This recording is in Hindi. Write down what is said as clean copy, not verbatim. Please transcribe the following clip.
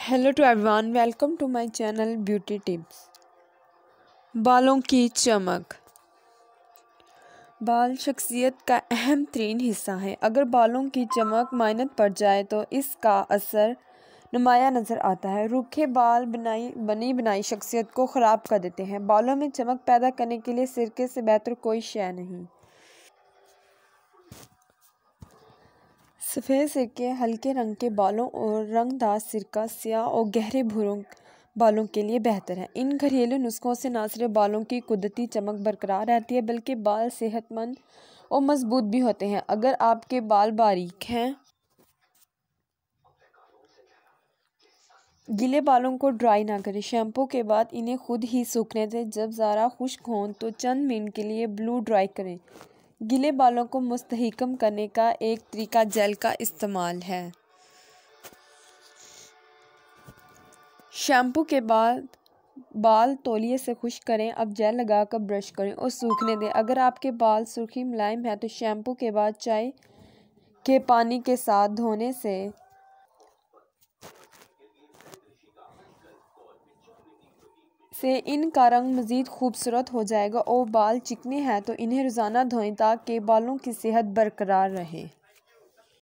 Hello to everyone, welcome to my channel beauty tips. बालों की चमक। बाल शख्सियत का अहम तरीन हिस्सा है। अगर बालों की चमक मायनत पड़ जाए तो इसका असर नुमाया नज़र आता है। रूखे बाल बनी बनाई शख्सियत को ख़राब कर देते हैं। बालों में चमक पैदा करने के लिए सिरके से बेहतर कोई शय नहीं। सफ़ेद सिरके हल्के रंग के बालों और रंगदार सिरका स्याह और गहरे भूरों बालों के लिए बेहतर है। इन घरेलू नुस्खों से न सिर्फ बालों की कुदरती चमक बरकरार रहती है बल्कि बाल सेहतमंद और मजबूत भी होते हैं। अगर आपके बाल बारीक हैं, गीले बालों को ड्राई ना करें। शैम्पू के बाद इन्हें खुद ही सूखने दें। जब ज़रा खुश्क हों तो चंद मिनट के लिए ब्लू ड्राई करें। गीले बालों को मुस्तहकम करने का एक तरीका जेल का इस्तेमाल है। शैम्पू के बाद बाल तौलिए से खुश्क करें। अब जेल लगाकर ब्रश करें और सूखने दें। अगर आपके बाल सुर्खी मुलायम है तो शैम्पू के बाद चाय के पानी के साथ धोने से इनका रंग मज़ीद खूबसूरत हो जाएगा। और बाल चिकने हैं तो इन्हें रोज़ाना धोएं ताकि बालों की सेहत बरकरार रहे।